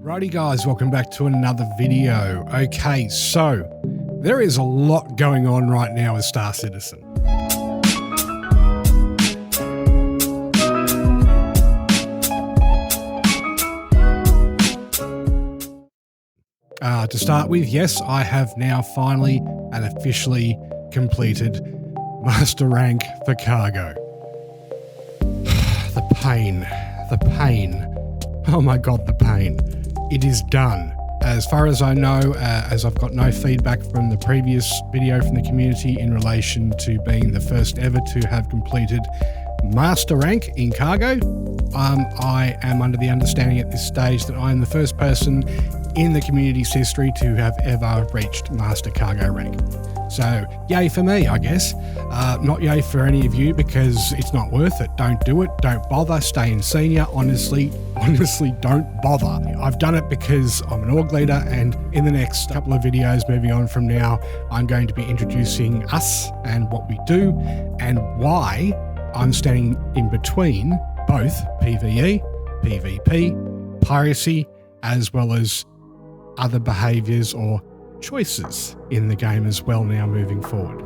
Righty guys, welcome back to another video. Okay, so there is a lot going on right now with Star Citizen. To start with, yes, I have now finally and officially completed Master Rank for Cargo. The pain. Oh my god, the pain. It is done. As far as I know, as I've got no feedback from the previous video from the community in relation to being the first ever to have completed Master Rank in Cargo, I am under the understanding at this stage that I am the first person in the community's history to have ever reached Master Cargo Rank. So, yay for me, I guess. Not yay for any of you because it's not worth it. Don't do it. Don't bother. Stay in senior. Honestly, don't bother. I've done it because I'm an org leader, and in the next couple of videos moving on from now, I'm going to be introducing us and what we do and why I'm standing in between both PvE, PvP, Piracy, as well as other behaviours or choices in the game as well now moving forward.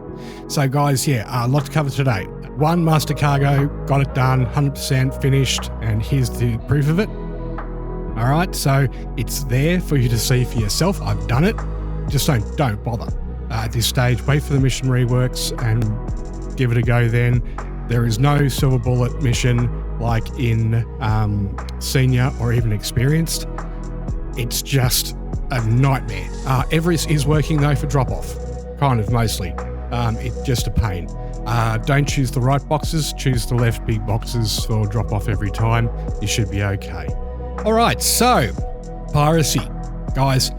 So guys, yeah, a lot to cover today. One, Master Cargo, got it done, 100% finished, and here's the proof of it. All right, so it's there for you to see for yourself. I've done it. Just don't bother. At this stage, wait for the mission reworks and give it a go then. There is no silver bullet mission like in senior or even experienced. It's just a nightmare. Everest is working though for drop-off, kind of mostly. It's just a pain. Don't choose the right boxes, choose the left big boxes for drop-off every time. You should be okay. All right, so Piracy. Guys,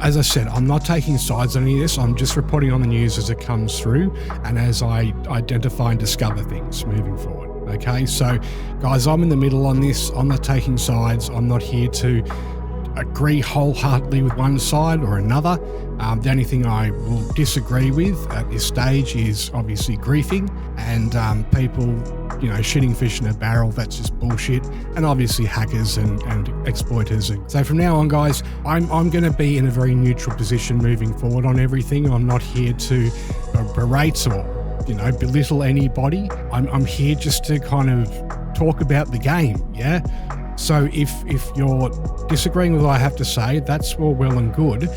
as I said, I'm not taking sides on any of this. I'm just reporting on the news as it comes through and as I identify and discover things moving forward. Okay, so guys, I'm in the middle on this. I'm not taking sides. I'm not here to agree wholeheartedly with one side or another. The only thing I will disagree with at this stage is obviously griefing and people, you know, shooting fish in a barrel. That's just bullshit. And obviously hackers and exploiters. So from now on, guys, I'm going to be in a very neutral position moving forward on everything. I'm not here to berate or, you know, belittle anybody. I'm here just to kind of talk about the game, yeah? So if you're disagreeing with what I have to say, that's all well and good,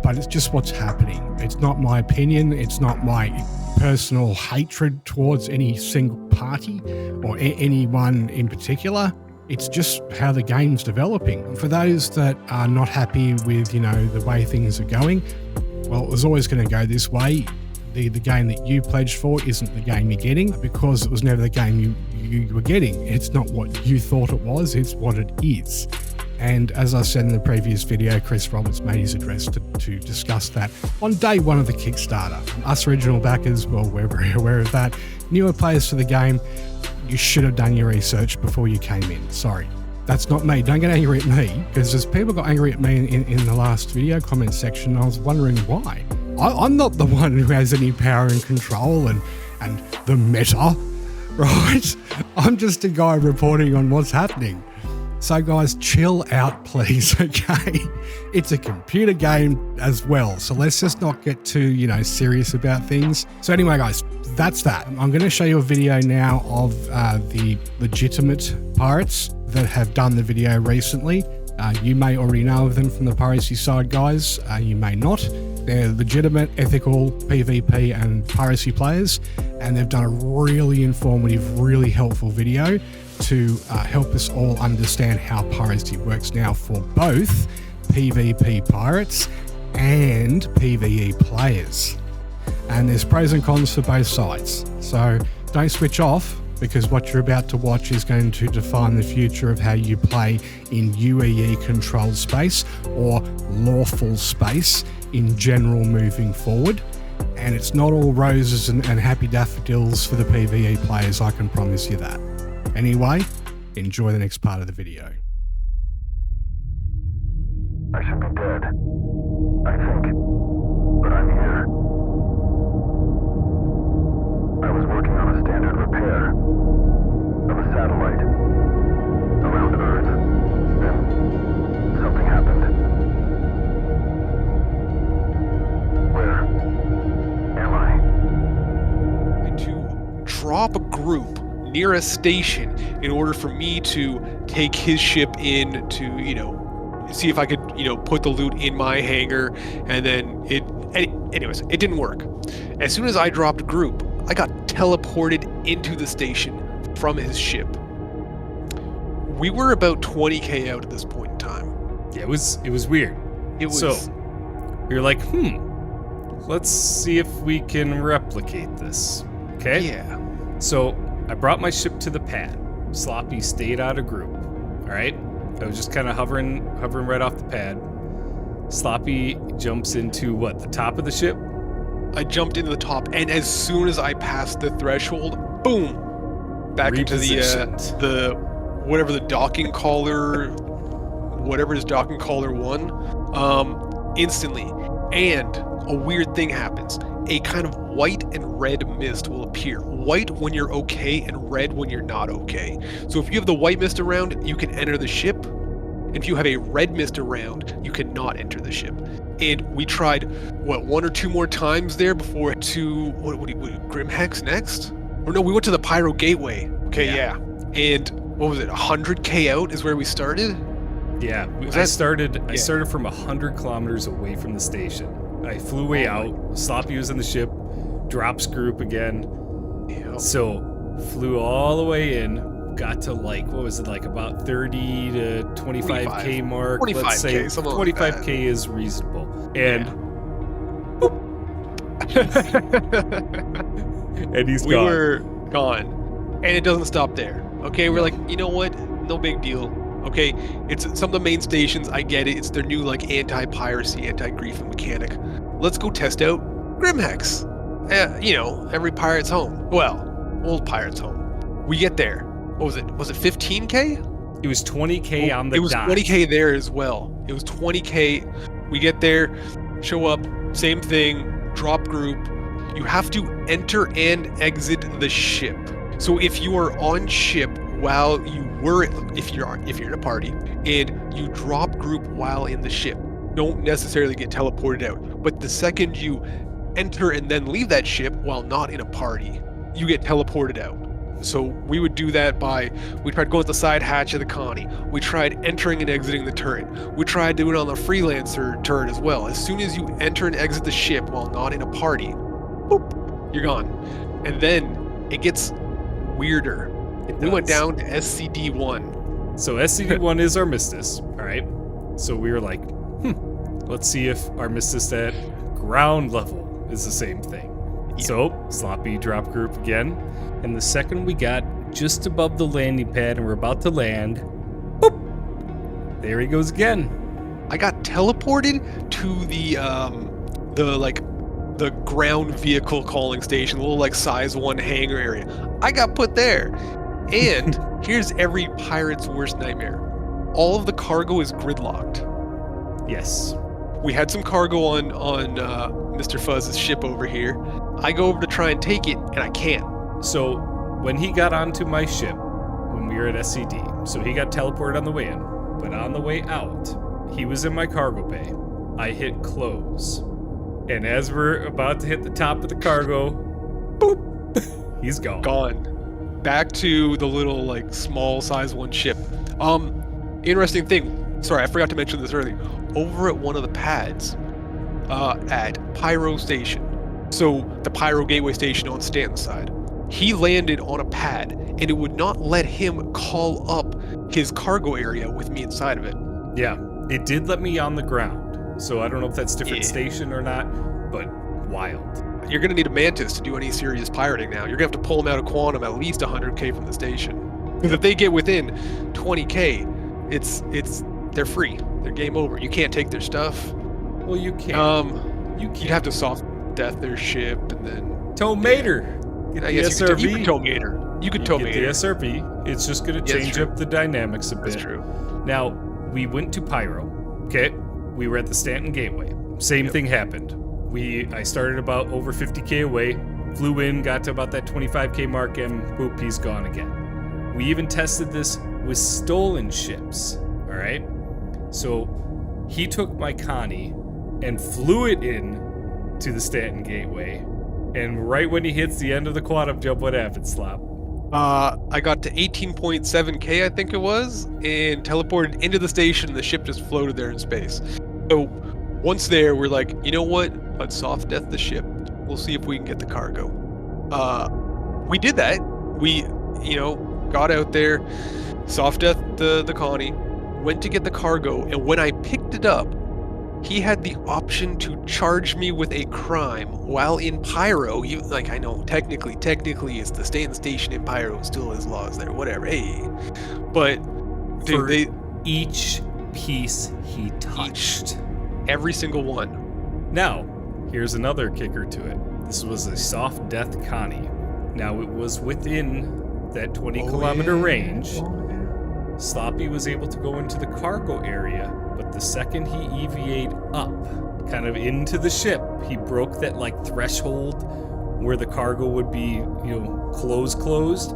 but it's just what's happening. It's not my opinion. It's not my personal hatred towards any single party or anyone in particular. It's just how the game's developing. For those that are not happy with, you know, the way things are going, well, it was always going to go this way. The game that you pledged for isn't the game you're getting because it was never the game you were getting. It's not what you thought it was, it's what it is. And as I said in the previous video, Chris Roberts made his address to discuss that on day one of the Kickstarter. Us original backers, well, we're very aware of that. Newer players to the game, you should have done your research before you came in. Sorry. That's not me. Don't get angry at me, because as people got angry at me in the last video comment section, I was wondering why. I'm not the one who has any power and control and the meta, right? I'm just a guy reporting on what's happening. So guys, chill out, please, okay? It's a computer game as well, so let's just not get too, you know, serious about things. So anyway, guys, that's that. I'm going to show you a video now of the legitimate pirates that have done the video recently. You may already know of them from the Piracy side, guys. You may not. They're legitimate, ethical PvP and Piracy players, and they've done a really informative, really helpful video to help us all understand how Piracy works now for both PvP pirates and PvE players. And there's pros and cons for both sides. So don't switch off, because what you're about to watch is going to define the future of how you play in UEE controlled space or lawful space in general moving forward. And it's not all roses and happy daffodils for the PvE players, I can promise you that. Anyway, enjoy the next part of the video. I should be dead, I think, but I'm here. I was working on a standard repair of a satellite around Earth, then something happened. drop a group near a station in order for me to take his ship in to, see if I could, put the loot in my hangar. And then anyways, it didn't work. As soon as I dropped a group, I got teleported into the station from his ship. We were about 20k out at this point in time. Yeah, it was weird. So we were like, let's see if we can replicate this. Okay? Yeah. So I brought my ship to the pad. Sloppy stayed out of group. All right? I was just kind of hovering right off the pad. Sloppy jumps into what? The top of the ship? I jumped into the top, and as soon as I passed the threshold, boom, back into the whatever the docking collar, whatever his docking collar one, instantly. And a weird thing happens. A kind of white and red mist will appear. White when you're okay, and red when you're not okay. So if you have the white mist around, you can enter the ship. And if you have a red mist around, you cannot enter the ship. And we tried, one or two more times there before to, Grimhex next? Or no, we went to the Pyro Gateway. Okay, yeah. And what was it, 100k out is where we started? Yeah, I started from 100 kilometers away from the station. I flew way out, Sloppy was in the ship, drops group again. Yep. So, flew all the way in, got to about 30 to 25k mark. 25K, let's say 25k is reasonable. And and he's gone. We were gone. And it doesn't stop there. Okay, we're like, you know what? No big deal. Okay, it's some of the main stations, I get it. It's their new anti-piracy, anti-griefing mechanic. Let's go test out Grimhex. Every pirate's home. Well, old pirate's home. We get there. What was it? Was it 15k? It was 20k on the dot. It was 20k there as well. It was 20k. We get there, show up, same thing, drop group. You have to enter and exit the ship. So if you are on ship while you were, if you're in a party, and you drop group while in the ship, don't necessarily get teleported out. But the second you enter and then leave that ship while not in a party, you get teleported out. So we would do that we tried going to the side hatch of the Connie. We tried entering and exiting the turret. We tried doing it on the Freelancer turret as well. As soon as you enter and exit the ship while not in a party, boop, you're gone. And then it gets weirder. We went down to SCD-1. So SCD-1 is Armistice, all right? So we were like, let's see if Armistice at ground level is the same thing. Yeah. So Sloppy drop group again. And the second we got just above the landing pad and we're about to land, boop, there he goes again. I got teleported to the ground vehicle calling station, a little size 1 hangar area. I got put there. And here's every pirate's worst nightmare. All of the cargo is gridlocked. Yes. We had some cargo on Mr. Fuzz's ship over here. I go over to try and take it, and I can't. So when he got onto my ship, when we were at SCD, so he got teleported on the way in, but on the way out, he was in my cargo bay. I hit close. And as we're about to hit the top of the cargo, boop, he's gone. Gone. Back to the little small size 1 ship. Interesting thing. Sorry, I forgot to mention this earlier. Over at one of the pads, at Pyro Station. So the Pyro Gateway Station on Stanton's side. He landed on a pad, and it would not let him call up his cargo area with me inside of it. Yeah, it did let me on the ground. So I don't know if that's different station or not, but wild. You're going to need a Mantis to do any serious pirating now. You're going to have to pull them out of Quantum at least 100k from the station. Because if they get within 20k, they're free. They're game over. You can't take their stuff. Well, you can't. You'd have to soft death their ship and then... Tow Mater! I guess you could tow Mater. You could tow Mater. The SRP. It's just going to change up the dynamics a bit. That's true. Now, we went to Pyro. Okay? We were at the Stanton Gateway. Same thing happened. I started about over 50k away, flew in, got to about that 25k mark, and boop, he's gone again. We even tested this with stolen ships, all right? So he took my Connie and flew it in to the Stanton Gateway, And right when he hits the end of the quantum jump, what happens, Slop? I got to 18.7K, I think it was, and teleported into the station. The ship just floated there in space. So once there, we're like, you know what? Let's soft death the ship. We'll see if we can get the cargo. We did that. We, got out there, soft death the Connie, went to get the cargo, and when I picked it up, he had the option to charge me with a crime while in Pyro. I know technically it's the stay in the station in Pyro still has laws there, whatever. Hey, but dude, each piece he touched, every single one. Now, here's another kicker to it. This was a soft death Connie. Now it was within that 20-kilometer range. Sloppy was able to go into the cargo area, but the second he EVA'd up, kind of into the ship, he broke that threshold where the cargo would be, closed.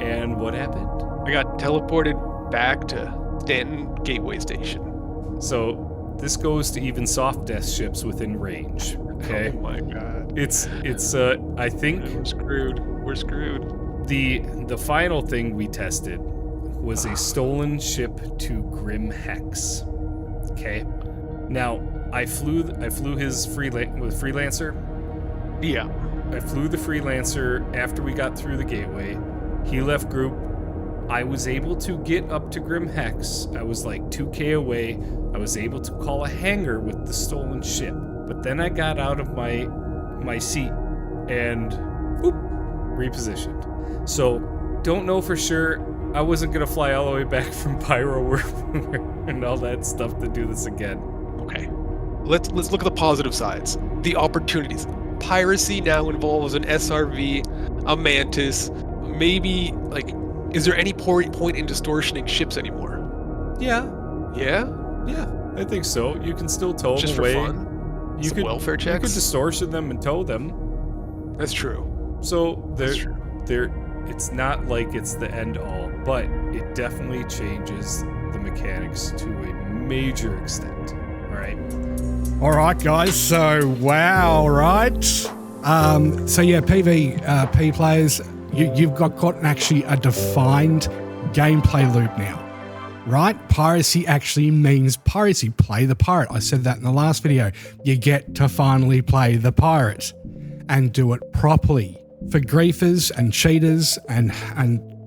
And what happened? I got teleported back to Stanton Gateway Station. So this goes to even soft death ships within range. Okay. Oh my god. It's I think We're screwed. The final thing we tested was a stolen ship to Grim Hex. Okay. Now, I flew his Freelancer. Yeah. I flew the Freelancer after we got through the gateway. He left group. I was able to get up to Grim Hex. I was 2K away. I was able to call a hangar with the stolen ship. But then I got out of my seat and repositioned. So, don't know for sure. I wasn't gonna fly all the way back from Pyro and all that stuff to do this again. Okay. Let's look at the positive sides. The opportunities. Piracy now involves an SRV, a Mantis. Maybe is there any point in distortioning ships anymore? Yeah. Yeah? Yeah, I think so. You can still tow Just them away. for fun? You could welfare checks? You could distortion them and tow them. That's true. So That's true. it's not like it's the end all, but it definitely changes the mechanics to a major extent. All right, guys. So, wow, right? So yeah, PvP players, you've got actually a defined gameplay loop now, right? Piracy actually means piracy. Play the pirate. I said that in the last video. You get to finally play the pirate and do it properly. For griefers and cheaters and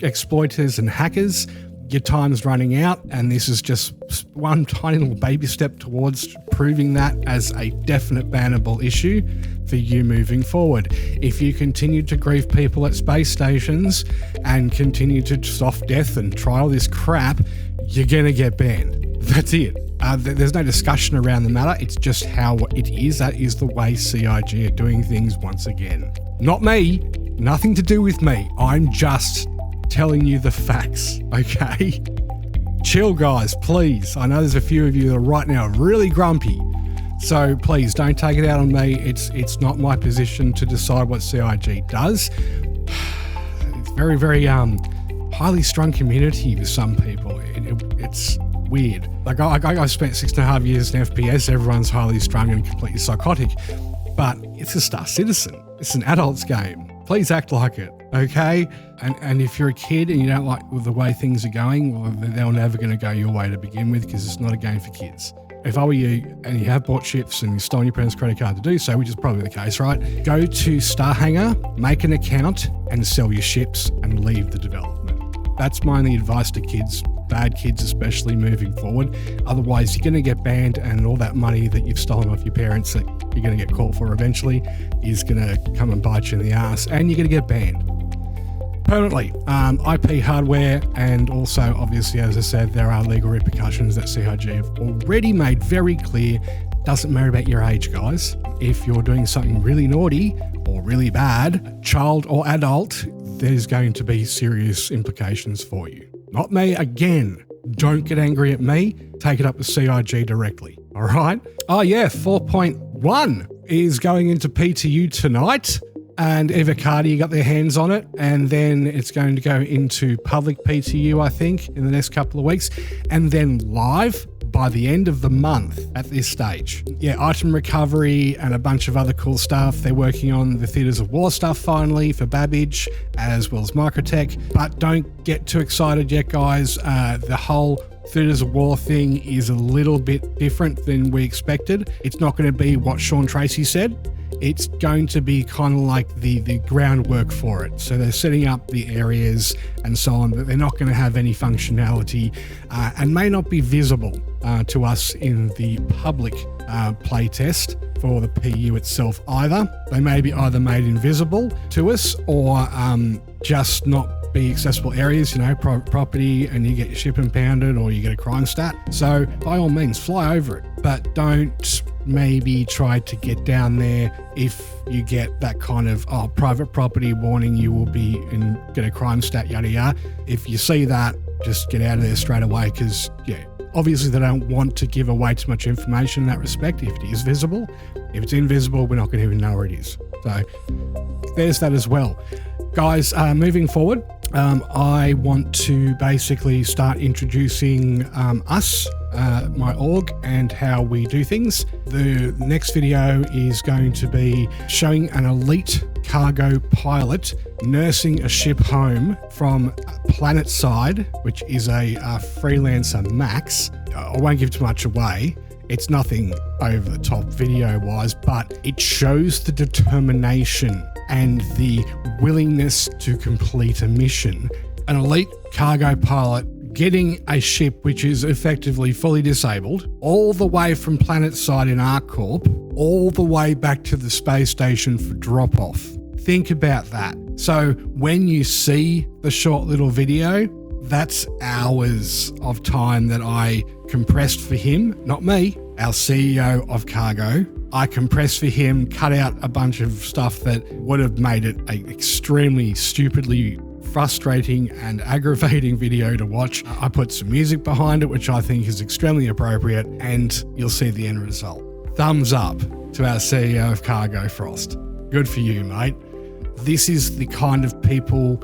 exploiters and hackers, your time's running out, and this is just one tiny little baby step towards proving that as a definite bannable issue for you moving forward. If you continue to grief people at space stations and continue to soft death and try all this crap, you're going to get banned. That's it. There's no discussion around the matter. It's just how it is. That is the way CIG are doing things once again. Not me. Nothing to do with me. I'm just telling you the facts, okay? Chill, guys, please. I know there's a few of you that are right now really grumpy. So please don't take it out on me. It's not my position to decide what CIG does. It's very, very highly strung community with some people. It's weird. I spent 6.5 years in FPS. Everyone's highly strung and completely psychotic. But it's a Star Citizen. It's an adult's game. Please act like it, okay? And if you're a kid and you don't like the way things are going, well, they're never going to go your way to begin with because it's not a game for kids. If I were you and you have bought ships and you stole your parents' credit card to do so, which is probably the case, right? Go to Star Hangar, make an account, and sell your ships and leave the development. That's my only advice to kids, bad kids especially, moving forward. Otherwise, you're going to get banned, and all that money that you've stolen off your parents that you're going to get caught for eventually is going to come and bite you in the ass, and you're going to get banned permanently. IP hardware, and also, obviously, as I said, there are legal repercussions that CIG have already made very clear. Doesn't matter about your age, guys. If you're doing something really naughty or really bad, child or adult, there's going to be serious implications for you. Not me, again. Don't get angry at me. Take it up with CIG directly. All right? Oh, yeah, 4.1 is going into PTU tonight. And Evercardi got their hands on it. And then it's going to go into public PTU, I think, in the next couple of weeks. And then live by the end of the month at this stage. Yeah, item recovery and a bunch of other cool stuff. They're working on the Theatres of War stuff finally for Babbage, as well as Microtech. But don't get too excited yet, guys. The whole Theatres of War thing is a little bit different than we expected. It's not going to be what Sean Tracy said. It's going to be kind of like the groundwork for it. So they're setting up the areas and so on, but they're not going to have any functionality and may not be visible to us in the public playtest for the PU itself either. They may be either made invisible to us or just not be accessible areas, you know, private property, and you get your ship impounded or you get a crime stat. So by all means, fly over it, but don't maybe try to get down there if you get that kind of private property warning, you will be and get a crime stat, yada yada. If you see that, just get out of there straight away, because yeah, obviously they don't want to give away too much information in that respect if it is visible. If it's invisible, we're not going to even know where it is. So there's that as well. Guys, moving forward, I want to basically start introducing us, my org, and how we do things. The next video is going to be showing an elite cargo pilot nursing a ship home from Planetside, which is a freelancer max. I won't give too much away. It's nothing over the top video-wise, but it shows the determination and the willingness to complete a mission. An elite cargo pilot getting a ship which is effectively fully disabled all the way from Planetside in ArcCorp all the way back to the space station for drop-off. Think about that. So when you see the short little video, that's hours of time that I compressed for him, not me, our CEO of Cargo. I compressed for him, cut out a bunch of stuff that would have made it an extremely stupidly frustrating and aggravating video to watch. I put some music behind it, which I think is extremely appropriate, and you'll see the end result. Thumbs up to our CEO of Cargo, Frost. Good for you, mate. This is the kind of people,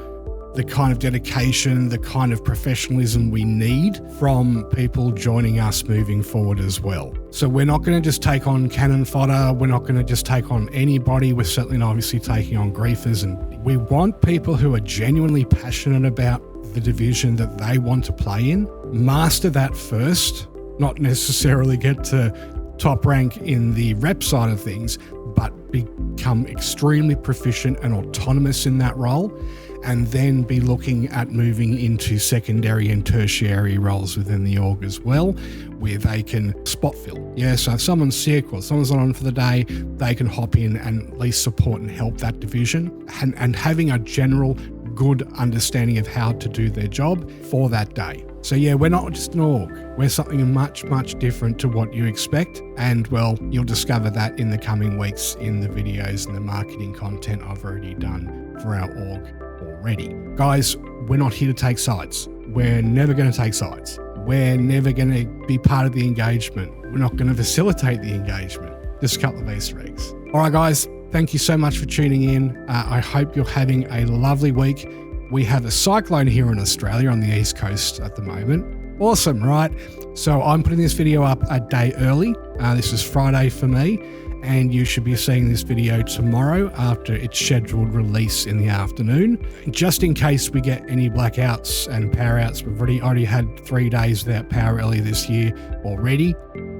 the kind of dedication, the kind of professionalism we need from people joining us moving forward as well. So we're not going to just take on cannon fodder. We're not going to just take on anybody. We're certainly not obviously taking on griefers, and we want people who are genuinely passionate about the division that they want to play in. Master that first, not necessarily get to top rank in the rep side of things, but become extremely proficient and autonomous in that role, and then be looking at moving into secondary and tertiary roles within the org as well, where they can spot fill. Yeah, so if someone's sick or someone's not on for the day, they can hop in and at least support and help that division, and having a general good understanding of how to do their job for that day. So yeah, we're not just an org. We're something much, much different to what you expect. And well, you'll discover that in the coming weeks in the videos and the marketing content I've already done for our org already. Guys, we're not here to take sides. We're never going to take sides. We're never going to be part of the engagement. We're not going to facilitate the engagement. Just a couple of Easter eggs. All right, guys, thank you so much for tuning in. I hope you're having a lovely week. We have a cyclone here in Australia on the East Coast at the moment. Awesome, right? So I'm putting this video up a day early. This is Friday for me, and you should be seeing this video tomorrow after its scheduled release in the afternoon. Just in case we get any blackouts and power outs, we've already had 3 days without power earlier this year already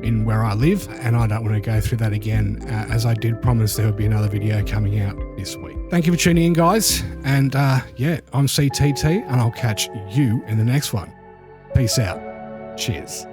in where I live, and I don't want to go through that again, as I did promise there would be another video coming out this week. Thank you for tuning in, guys, and yeah, I'm CTT, and I'll catch you in the next one. Peace out. Cheers.